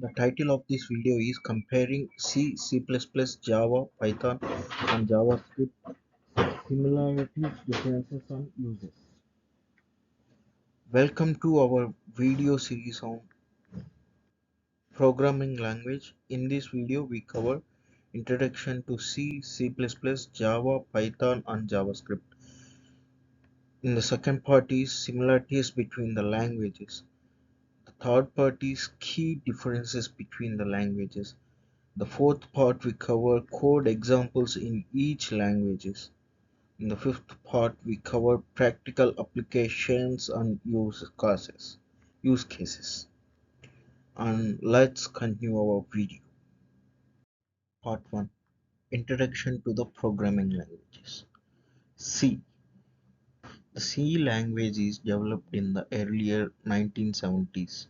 The title of this video is Comparing C, C++, Java, Python and JavaScript Similarities, Differences and Uses. Welcome to our video series on programming language. In this video we cover introduction to C, C++, Java, Python and JavaScript. In the second part is similarities between the languages. The third part is key differences between the languages. The fourth part we cover code examples in each languages. In the fifth part we cover practical applications and use cases. And let's continue our video. Part 1. Introduction to the programming languages. C. The C language is developed in the earlier 1970s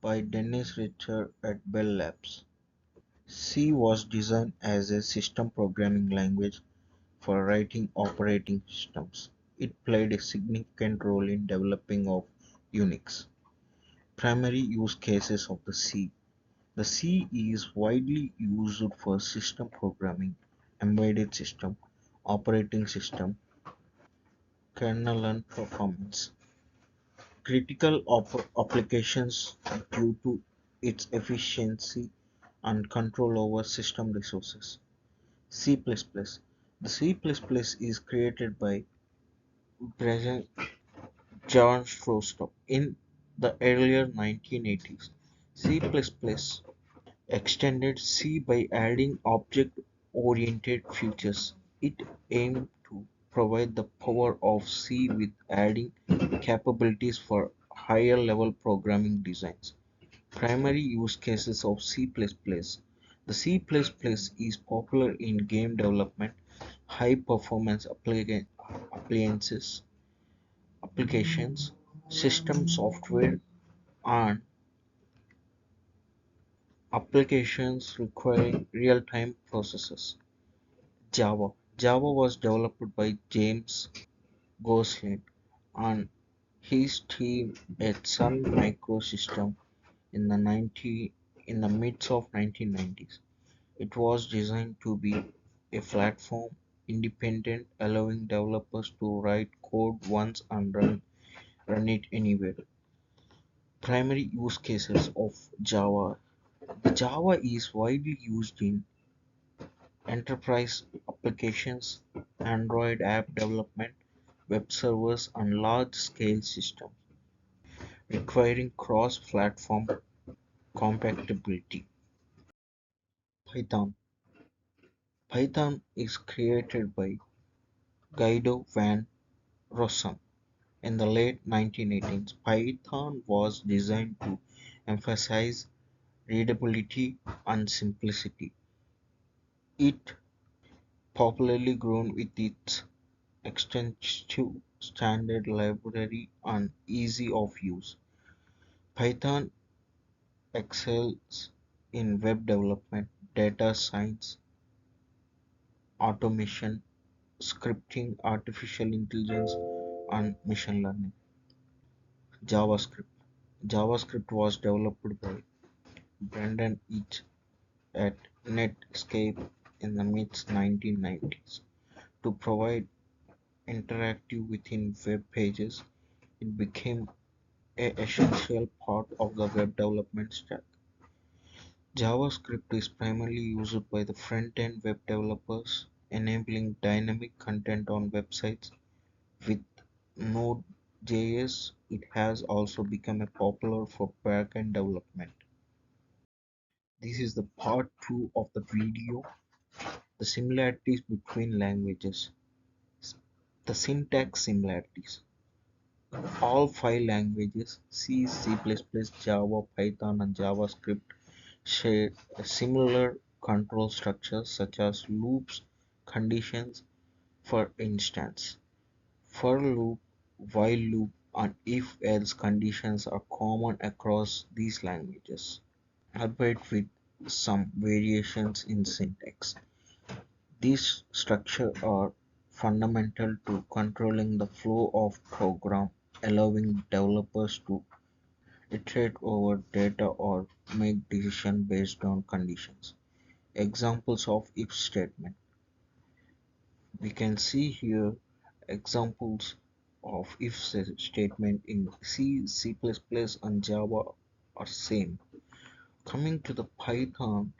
by Dennis Ritchie at Bell Labs. C was designed as a system programming language for writing operating systems. It played a significant role in developing of Unix. Primary use cases of the C. The C is widely used for system programming, embedded system, operating system, kernel and performance. Critical applications due to its efficiency and control over system resources. C++. The C++ is created by Brian John Strostock in the earlier 1980s. C++ extended C by adding object-oriented features. It aimed to provide the power of C with adding capabilities for higher-level programming designs. Primary use cases of C++. The C++ is popular in game development, high-performance applications, system software, and applications requiring real-time processes. Java. Java was developed by James Gosling and his team at Sun Microsystems in in the midst of 1990s. It was designed to be a platform independent, allowing developers to write code once and run it anywhere. Primary use cases of Java. The Java is widely used in enterprise applications, Android app development, web servers, and large-scale systems requiring cross-platform compatibility. Python. Python is created by Guido van Rossum in the late 1980s. Python was designed to emphasize readability and simplicity. It popularly grown with its extensive standard library and easy of use. Python excels in web development, data science, automation, scripting, artificial intelligence, and machine learning. JavaScript. JavaScript was developed by Brendan Eich at Netscape in the mid 1990s to provide interactive within web pages. It became an essential part of the web development stack. JavaScript is primarily used by the front-end web developers, enabling dynamic content on websites. With Node.js, it has also become a popular for back-end development. This is the part 2 of the video, the similarities between languages. The syntax similarities. All five languages, C, C++, Java, Python, and JavaScript, share a similar control structures such as loops, conditions, for instance. For loop, while loop, and if-else conditions are common across these languages, albeit with some variations in syntax. These structures are fundamental to controlling the flow of program, allowing developers to iterate over data or make decision based on conditions. Examples of if statement. We can see here examples of if statement in C, C++, and Java are same. Coming to the Python,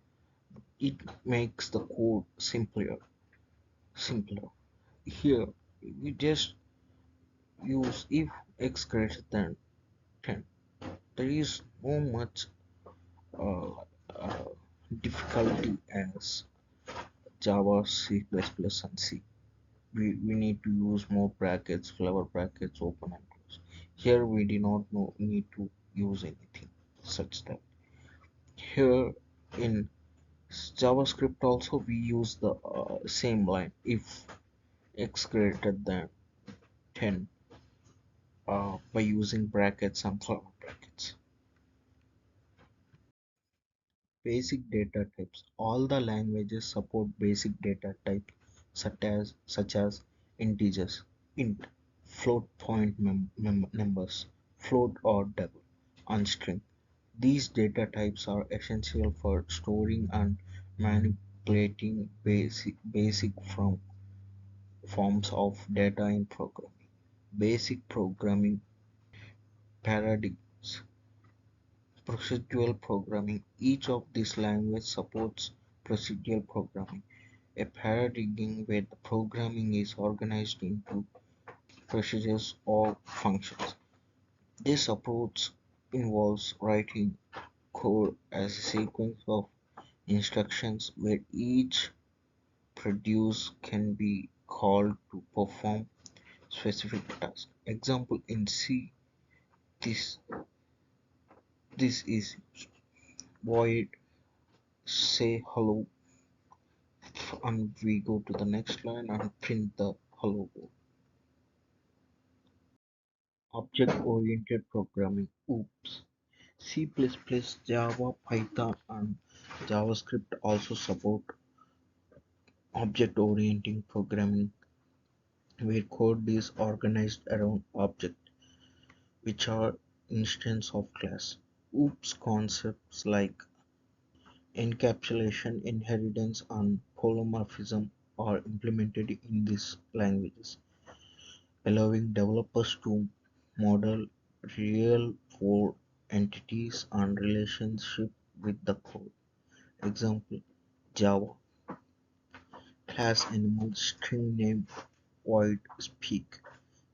it makes the code simpler. Here we just use if x greater than 10. There is no much uh, uh, difficulty as Java, C++, and C. We need to use more brackets, flavor brackets, open and close. Here we do not need to use anything such that. Here in JavaScript also we use the same line if x greater than 10 by using brackets and flavor brackets. Basic data types. All the languages support basic data types such as integers, int, float point numbers, float or double, and string. These data types are essential for storing and manipulating basic forms of data in programming. Basic programming paradigms. Procedural programming. Each of these languages supports procedural programming, a paradigm where the programming is organized into procedures or functions. This approach involves writing code as a sequence of instructions where each produce can be called to perform specific tasks. Example in C, this this is void say hello, and we go to the next line and print the hello world. Object-oriented programming. Oops. C++, Java, Python, and JavaScript also support object-oriented programming, where code is organized around objects, which are instances of class. Oops concepts like encapsulation, inheritance, and polymorphism are implemented in these languages, allowing developers to model real-world entities and relationships with the code. Example: Java class animal string name void speak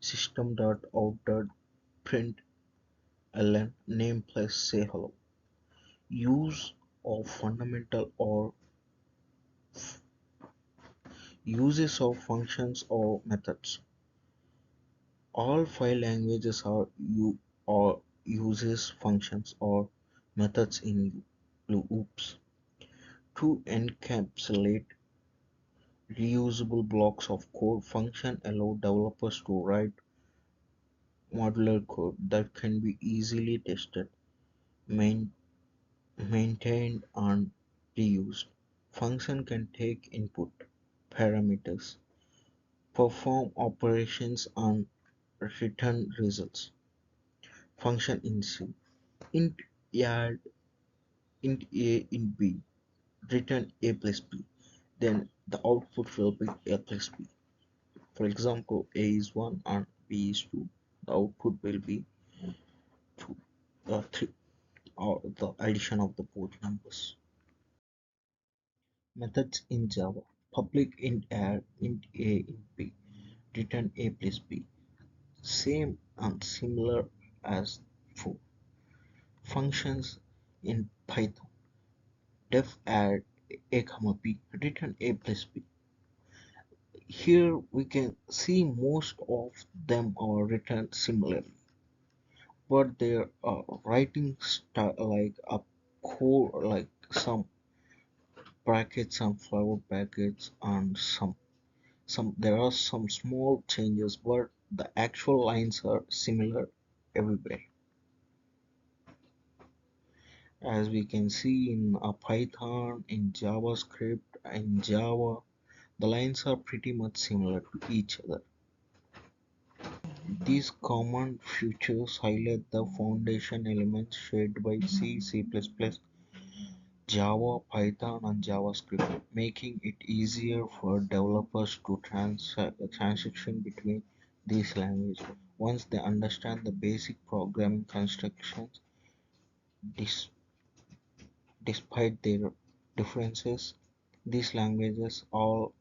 system.out.println name plus say hello. Use of fundamental or uses of functions or methods. All five languages are or uses functions or methods in loops to encapsulate reusable blocks of code. Function allow developers to write modular code that can be easily tested, main, maintained, and reused. Function can take input parameters, perform operations, and return results. Function in C. Int add int a int b, return a plus b, then the output will be a plus b. For example, a is 1 and b is 2. The output will be 2, 3, or the addition of the both numbers. Methods in Java. Public int add int a int b, return a plus b. Same and similar as before. Functions in Python. Def add a comma b, return a plus b. Here we can see most of them are written similarly, but their writing style like a core, like some brackets and flower brackets, and some there are some small changes, but the actual lines are similar everywhere. As we can see in Python, in JavaScript, in Java, the lines are pretty much similar to each other. These common features highlight the foundation elements shared by C, C++, Java, Python, and JavaScript, making it easier for developers to transition between these languages. Once they understand the basic programming constructions, dis- despite their differences, these languages all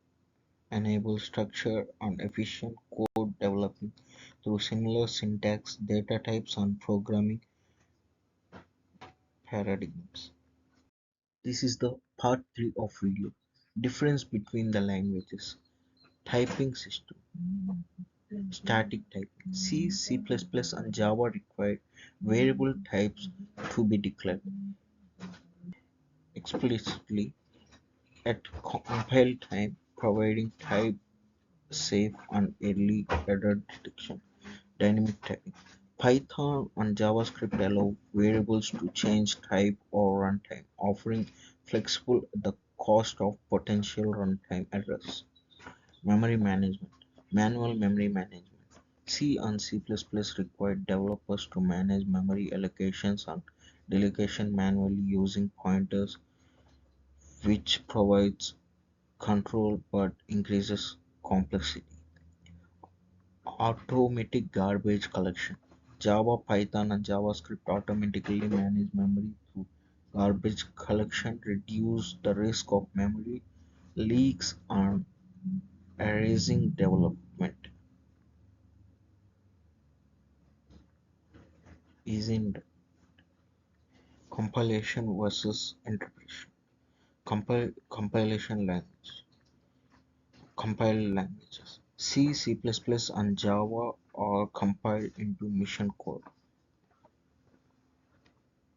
enable structured and efficient code development through similar syntax, data types, and programming paradigms. This is the part 3 of video. Difference between the languages. Typing system. Static typing. C, C++, and Java require variable types to be declared explicitly at compile time, providing type safe and early error detection. Dynamic typing. Python and JavaScript allow variables to change type or runtime, offering flexible at the cost of potential runtime errors. Memory management. Manual memory management. C and C++ require developers to manage memory allocations and delegation manually using pointers, which provides control but increases complexity. Automatic garbage collection. Java, Python, and JavaScript automatically manage memory through garbage collection, reduce the risk of memory leaks and erasing development. Is in compilation versus interpretation. Compilation language. Compiled languages. C, C++, and Java are compiled into mission code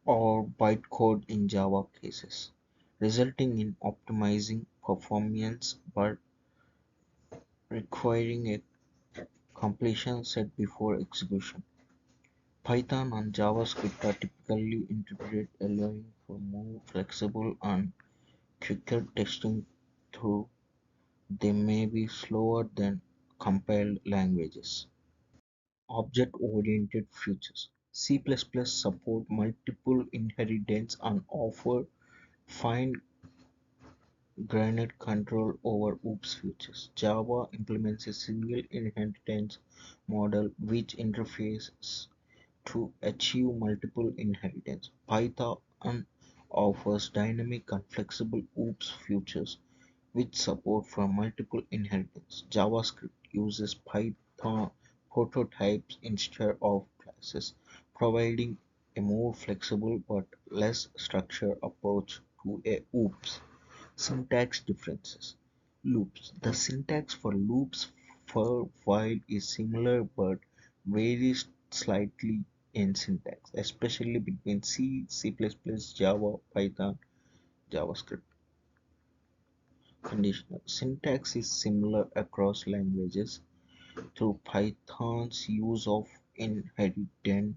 or bytecode in Java cases, resulting in optimizing performance but requiring a completion set before execution. Python and JavaScript are typically interpreted, allowing for more flexible and quicker testing, though they may be slower than compiled languages. Object-oriented features. C++ support multiple inheritance and offer fine granted control over OOPS features. Java implements a single inheritance model which interfaces to achieve multiple inheritance. Python offers dynamic and flexible OOPS features which support from multiple inheritance. JavaScript uses Python prototypes instead of classes, providing a more flexible but less structured approach to a OOPS. Syntax differences. Loops. The syntax for loops for while is similar but varies slightly in syntax, especially between C, C++, Java, Python, JavaScript. Conditional. Syntax is similar across languages through Python's use of inheritance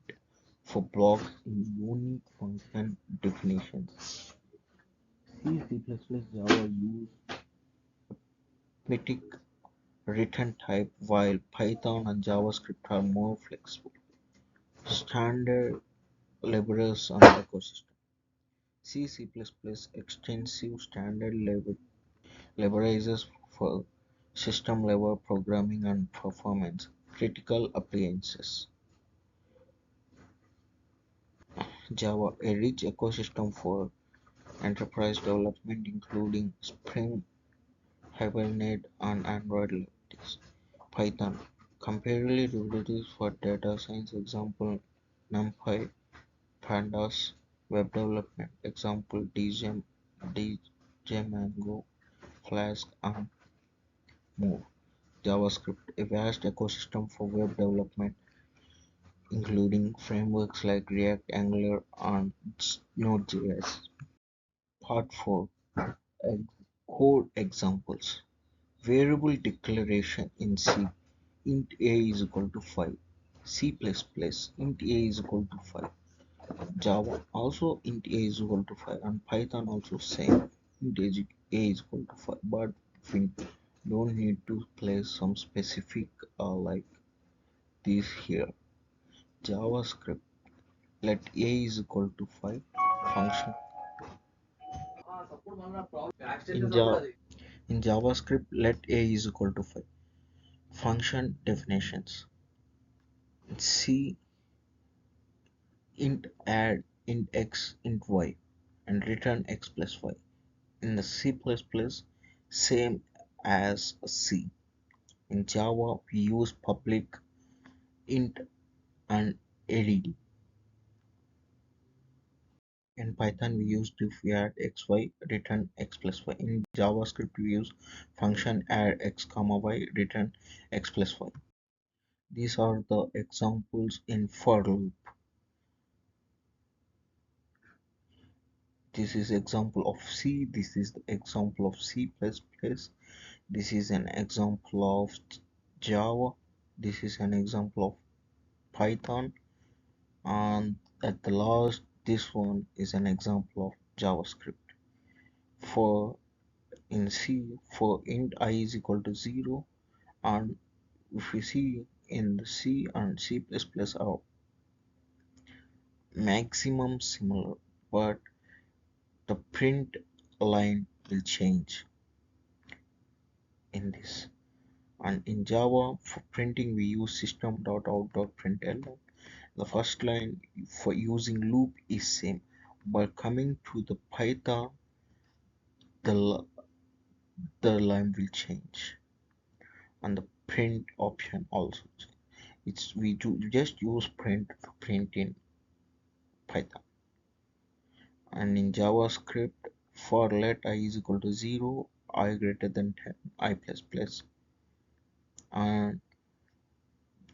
for blocks in unique function definitions. C, C++, Java use static return type while Python and JavaScript are more flexible. Standard libraries and ecosystem. C, C++ extensive standard libraries for system-level programming and performance critical appliances. Java, a rich ecosystem for enterprise development including Spring, Hibernate, and Android libraries. Python, comparatively libraries for data science, example NumPy, Pandas, web development, example DJMango, Flask, and more. JavaScript, a vast ecosystem for web development, including frameworks like React, Angular, and Node.js. Part 4. Code examples. Variable declaration in C. Int a is equal to 5. C++. Int a is equal to 5. Java also int a is equal to 5, and Python also same int a is equal to 5, but we don't need to place some specific like this here. JavaScript, let a is equal to 5 function. In, Java, in JavaScript, let a is equal to 5. Function definitions. C, int add int x int y and return x plus y. In the C++, same as C. In Java, we use public int and add. In Python, we use diff add xy return x plus y. In JavaScript, we use function add x comma y return x plus y. These are the examples in for loop. This is example of C. This is the example of C++. This is an example of Java. This is an example of Python. And at the last, this one is an example of JavaScript. For in C, for int I is equal to 0, and if we see in the C and C++ are maximum similar, but the print line will change in this. And in Java, for printing, we use system.out.println. The first line for using loop is same, but coming to the Python, the the line will change, and the print option also. It's we do just use print to print in Python. And in JavaScript, for let I is equal to 0, I greater than 10, I plus plus. And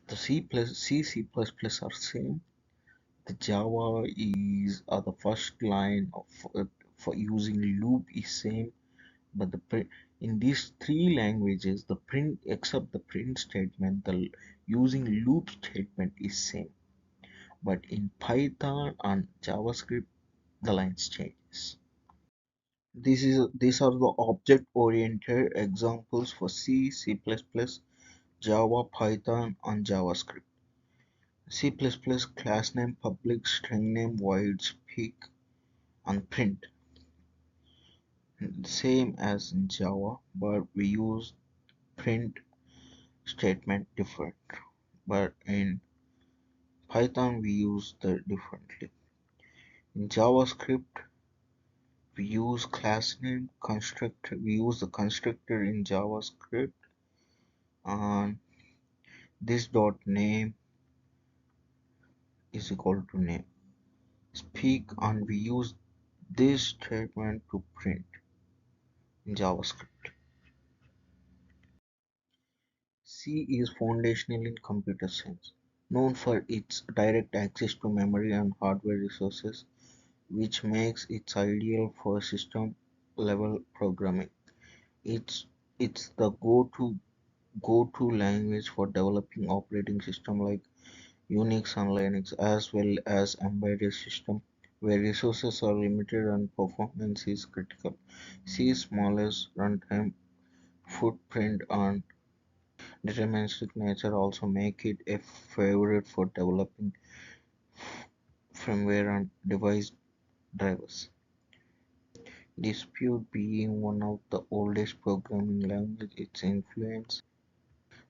the C++ are same. The Java is the first line of for using loop is same, but in these three languages, the print except the print statement, the using loop statement is same. But in Python and JavaScript, the lines changes. These are the object-oriented examples for C, C++, Java, Python, and JavaScript. C++ class name, public, string name, void, speak, and print. Same as in Java, but we use print statement different. But in Python we use the differently. In JavaScript we use class name constructor. We use the constructor in JavaScript, and this dot name is equal to name. Speak, and we use this statement to print in JavaScript. C is foundational in computer science, known for its direct access to memory and hardware resources, which makes it ideal for system-level programming. It's the go-to language for developing operating systems like Unix and Linux, as well as embedded systems where resources are limited and performance is critical. C's smallest runtime footprint and deterministic nature also make it a favorite for developing firmware and device drivers. Dispute being one of the oldest programming languages, its influence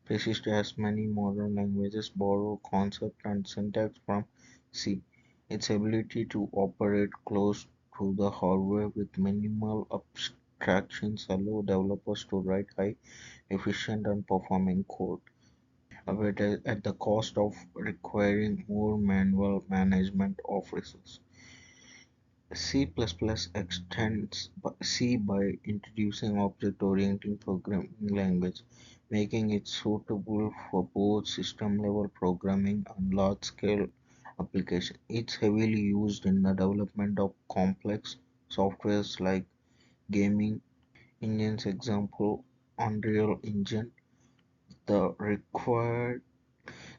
persists as many modern languages borrow concept and syntax from C. Its ability to operate close to the hardware with minimal abstractions allow developers to write high efficient and performing code, but at the cost of requiring more manual management of resources. C++ extends C by introducing object-oriented programming language, making it suitable for both system-level programming and large-scale applications. It's heavily used in the development of complex softwares like gaming engines, example Unreal Engine, the required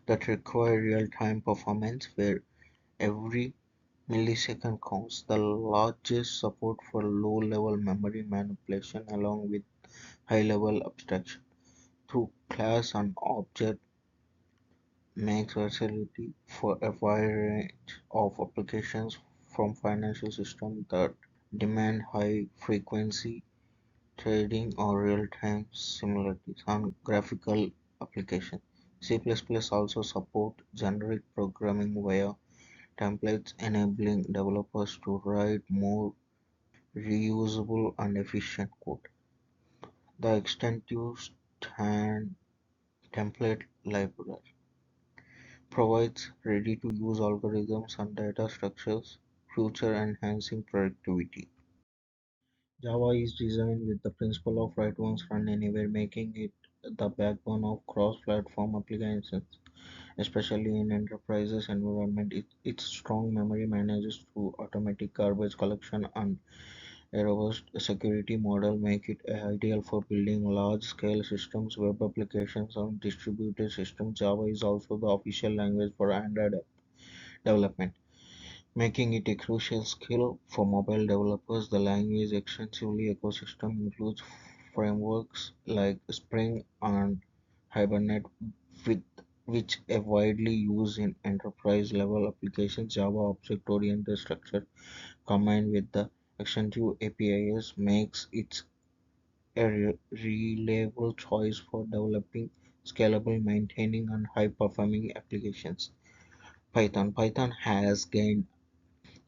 that require real-time performance where every millisecond counts. The largest support for low-level memory manipulation along with high-level abstraction through class and object makes versatility for a wide range of applications from financial systems that demand high frequency trading or real-time similarities on graphical applications. C++ also support generic programming via templates, enabling developers to write more reusable and efficient code. The extensive Stan template library provides ready-to-use algorithms and data structures, further enhancing productivity. Java is designed with the principle of write once, run anywhere, making it the backbone of cross-platform applications, especially in enterprises environment. Its strong memory manages through automatic garbage collection and a robust security model make it ideal for building large-scale systems, web applications, and distributed systems. Java is also the official language for Android development, making it a crucial skill for mobile developers. The language extensively ecosystem includes frameworks like Spring and Hibernate, with which are widely used in enterprise-level applications. Java object-oriented structure combined with the extensive APIs makes it a reliable choice for developing scalable, maintaining, and high-performing applications. Python has gained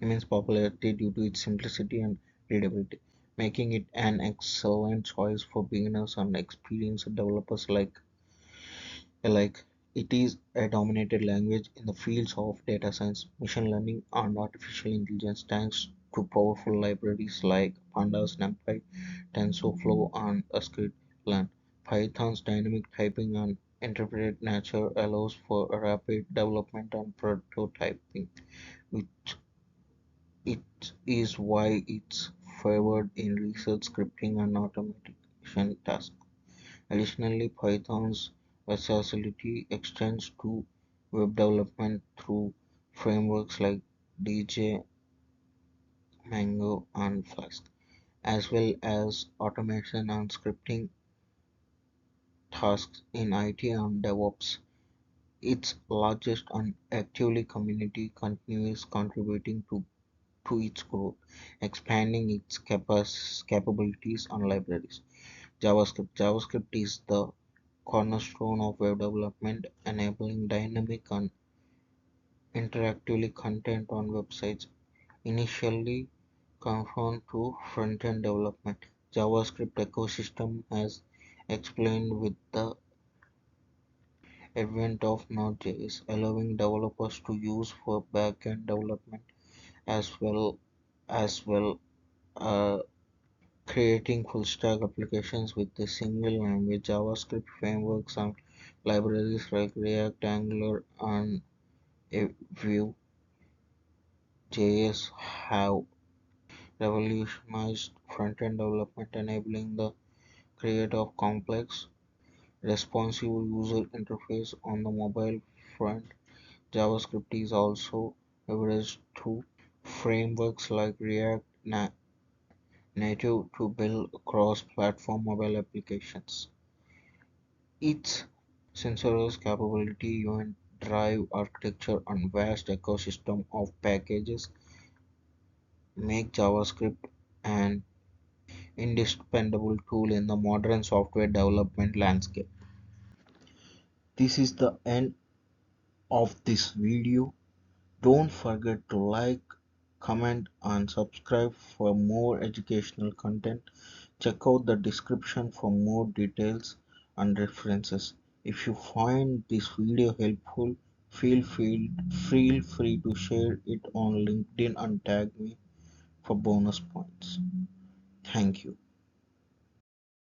immense popularity due to its simplicity and readability, making it an excellent choice for beginners and experienced developers alike. It is a dominated language in the fields of data science, machine learning, and artificial intelligence thanks to powerful libraries like Pandas, NumPy, TensorFlow, and scikit-learn. Python's dynamic typing and interpreted nature allows for rapid development and prototyping, which it is why it's favored in research, scripting, and automation tasks. Additionally, Python's versatility extends to web development through frameworks like DJ, Mango, and Flask, as well as automation and scripting tasks in IT and DevOps. Its largest and actively community continues contributing to its growth, expanding its capabilities and libraries. JavaScript is the cornerstone of web development, enabling dynamic and interactive content on websites. Initially confined to front-end development, JavaScript ecosystem has explained with the advent of Node.js, allowing developers to use for back-end development as well uh, creating full-stack applications with a single language. JavaScript frameworks and libraries like React, Angular, and Vue.js have revolutionized front-end development, enabling the creation of complex, responsive user interface on the mobile front. JavaScript is also leveraged through frameworks like React Native to build cross-platform mobile applications. Its sensorless capability, event drive architecture, and vast ecosystem of packages make JavaScript an indispensable tool in the modern software development landscape. This is the end of this video. Don't forget to like, comment, and subscribe for more educational content. Check out the description for more details and references. If you find this video helpful, feel free to share it on LinkedIn and tag me for bonus points. Thank you.